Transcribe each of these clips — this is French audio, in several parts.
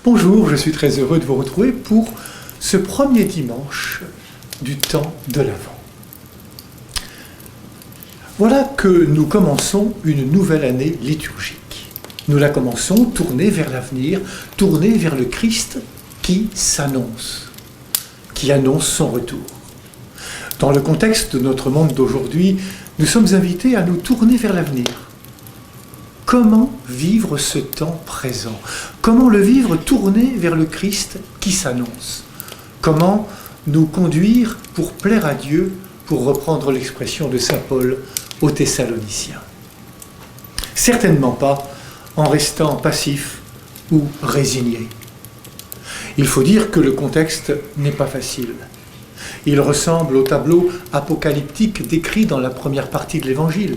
Bonjour, je suis très heureux de vous retrouver pour ce premier dimanche du temps de l'Avent. Voilà que nous commençons une nouvelle année liturgique. Nous la commençons tournée vers l'avenir, tournée vers le Christ qui s'annonce, qui annonce son retour. Dans le contexte de notre monde d'aujourd'hui, nous sommes invités à nous tourner vers l'avenir. Comment vivre ce temps présent? Comment le vivre tourné vers le Christ qui s'annonce? Comment nous conduire pour plaire à Dieu, pour reprendre l'expression de saint Paul aux Thessaloniciens? Certainement pas en restant passif ou résigné. Il faut dire que le contexte n'est pas facile. Il ressemble au tableau apocalyptique décrit dans la première partie de l'Évangile.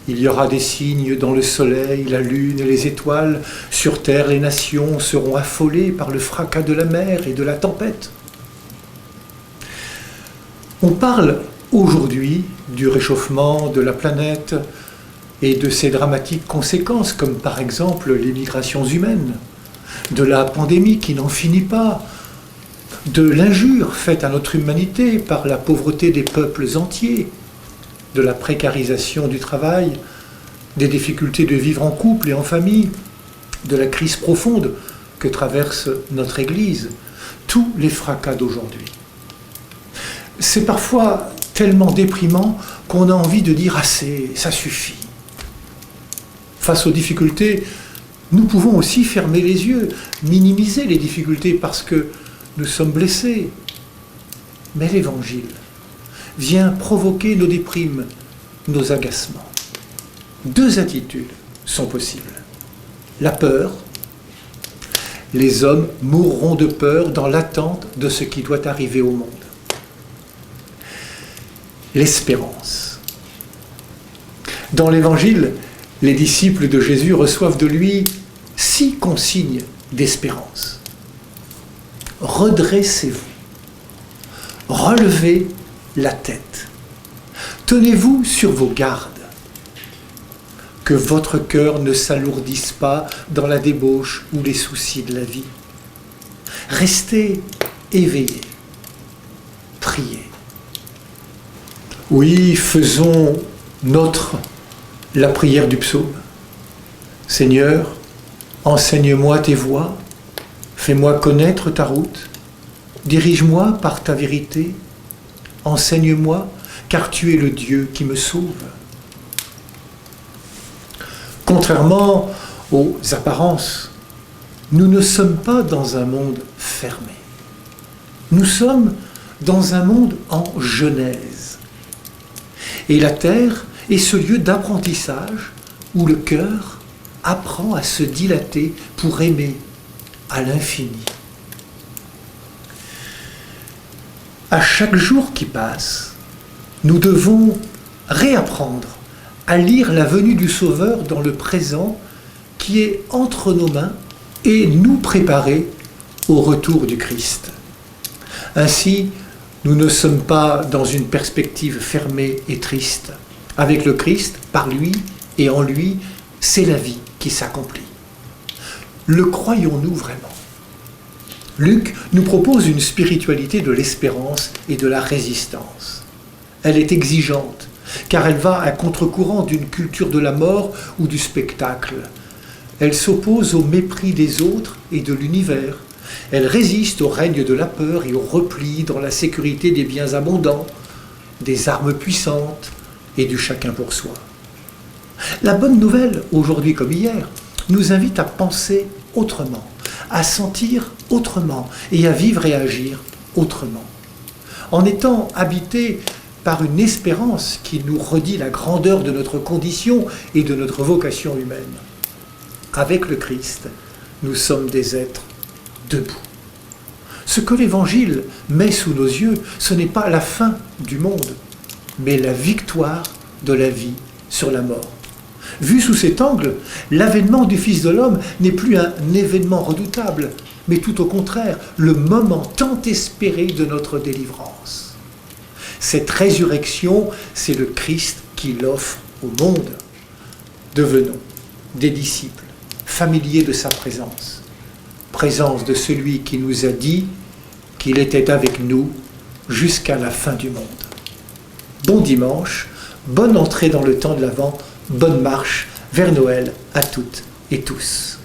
Il y aura des signes dans le soleil, la lune et les étoiles. Sur terre, les nations seront affolées par le fracas de la mer et de la tempête. On parle aujourd'hui du réchauffement de la planète et de ses dramatiques conséquences, comme par exemple les migrations humaines, de la pandémie qui n'en finit pas, de l'injure faite à notre humanité par la pauvreté des peuples entiers, de la précarisation du travail, des difficultés de vivre en couple et en famille, de la crise profonde que traverse notre Église, tous les fracas d'aujourd'hui. C'est parfois tellement déprimant qu'on a envie de dire « assez, ça suffit ». Face aux difficultés, nous pouvons aussi fermer les yeux, minimiser les difficultés parce que nous sommes blessés. Mais l'Évangile vient provoquer nos déprimes, nos agacements. Deux attitudes sont possibles. La peur. Les hommes mourront de peur dans l'attente de ce qui doit arriver au monde. L'espérance. Dans l'Évangile, les disciples de Jésus reçoivent de lui 6 consignes d'espérance. Redressez-vous. Relevez la tête. Tenez-vous sur vos gardes. Que votre cœur ne s'alourdisse pas dans la débauche ou les soucis de la vie. Restez éveillés. Priez. Oui, faisons nôtre la prière du psaume. Seigneur, enseigne-moi tes voies, fais-moi connaître ta route, dirige-moi par ta vérité, enseigne-moi, car tu es le Dieu qui me sauve. Contrairement aux apparences, nous ne sommes pas dans un monde fermé. Nous sommes dans un monde en genèse. Et la terre est ce lieu d'apprentissage où le cœur apprend à se dilater pour aimer à l'infini. À chaque jour qui passe, nous devons réapprendre à lire la venue du Sauveur dans le présent qui est entre nos mains et nous préparer au retour du Christ. Ainsi, nous ne sommes pas dans une perspective fermée et triste. Avec le Christ, par lui et en lui, c'est la vie qui s'accomplit. Le croyons-nous vraiment ? Luc nous propose une spiritualité de l'espérance et de la résistance. Elle est exigeante, car elle va à contre-courant d'une culture de la mort ou du spectacle. Elle s'oppose au mépris des autres et de l'univers. Elle résiste au règne de la peur et au repli dans la sécurité des biens abondants, des armes puissantes et du chacun pour soi. La bonne nouvelle, aujourd'hui comme hier, nous invite à penser autrement, à sentir autrement et à vivre et agir autrement. En étant habités par une espérance qui nous redit la grandeur de notre condition et de notre vocation humaine. Avec le Christ, nous sommes des êtres debout. Ce que l'Évangile met sous nos yeux, ce n'est pas la fin du monde, mais la victoire de la vie sur la mort. Vu sous cet angle, l'avènement du Fils de l'homme n'est plus un événement redoutable, mais tout au contraire, le moment tant espéré de notre délivrance. Cette résurrection, c'est le Christ qui l'offre au monde. Devenons des disciples, familiers de sa présence. présence de celui qui nous a dit qu'il était avec nous jusqu'à la fin du monde. Bon dimanche, bonne entrée dans le temps de l'Avent, bonne marche vers Noël à toutes et tous.